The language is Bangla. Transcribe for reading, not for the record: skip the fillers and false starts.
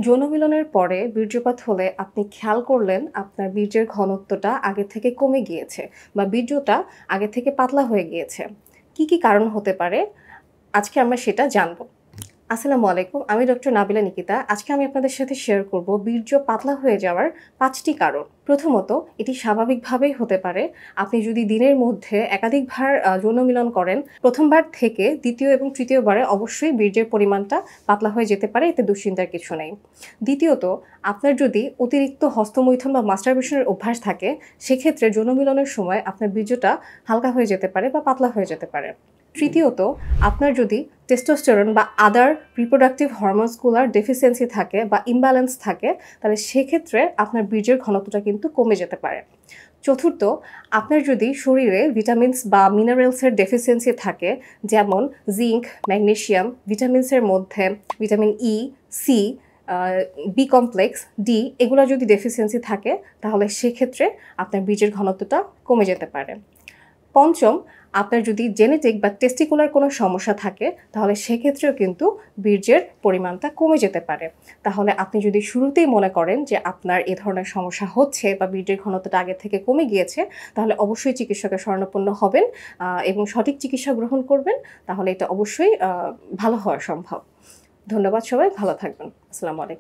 যৌন মিলনের পরে বীর্যপাত হলে আপনি খেয়াল করলেন আপনার বীর্যের ঘনত্বটা আগে থেকে কমে গিয়েছে বা বীর্যটা আগে থেকে পাতলা হয়ে গিয়েছে। কি কারণ হতে পারে? আজকে আমরা সেটা জানব। আসসালামু আলাইকুম। আমি ডক্টর নাবিলা নিকিতা। আজকে আমি আপনাদের সাথে শেয়ার করব বীর্য পাতলা হয়ে যাওয়ার ৫ টি কারণ। প্রথমত, এটি স্বাভাবিকভাবেই হতে পারে। আপনি যদি দিনের মধ্যে একাধিকবার যৌন মিলন করেন, ১ম বার থেকে ২য় এবং ৩য় বারে অবশ্যই বীর্যের পরিমাণটা পাতলা হয়ে যেতে পারে, এতে দুশ্চিন্তার কিছু নেই। দ্বিতীয়ত, আপনার যদি অতিরিক্ত হস্তমৈথুন বা মাস্টারবেশন এর অভ্যাস থাকে, সেক্ষেত্রে যৌন মিলনের সময় আপনার বীর্যটা হালকা হয়ে যেতে পারে বা পাতলা হয়ে যেতে পারে। তৃতীয়ত, আপনার যদি টেস্টোস্টেরন বা আদার রিপ্রোডাক্টিভ হরমোনসগুলার ডেফিসিয়েন্সি থাকে বা ইমব্যালেন্স থাকে, তাহলে সেক্ষেত্রে আপনার বীর্যের ঘনত্বটা কিন্তু কমে যেতে পারে। চতুর্থ, আপনার যদি শরীরে ভিটামিনস বা মিনারেলসের ডেফিসিয়েন্সি থাকে, যেমন জিংক, ম্যাগনেসিয়াম, ভিটামিনসের মধ্যে ভিটামিন ই, সি, আ বি কমপ্লেক্স, ডি এগুলা যদি ডেফিসিয়েন্সি থাকে, তাহলে সেক্ষেত্রে আপনার বীর্যের ঘনত্বটা কমে যেতে পারে। পঞ্চম, আপনার যদি জেনেটিক বা টেস্টিকুলার কোনো সমস্যা থাকে, তাহলে সেক্ষেত্রেও কিন্তু বীর্যের পরিমাণটা কমে যেতে পারে। তাহলে আপনি যদি শুরুতেই মনে করেন যে আপনার এ ধরনের সমস্যা হচ্ছে বা বীর্যের ঘনত্বটা আগের থেকে কমে গিয়েছে, তাহলে অবশ্যই চিকিৎসকের শরণাপন্ন হবেন এবং সঠিক চিকিৎসা গ্রহণ করবেন। তাহলে এটা অবশ্যই ভালো হওয়া সম্ভব। ধন্যবাদ সবাই, ভালো থাকবেন। আসসালামু আলাইকুম।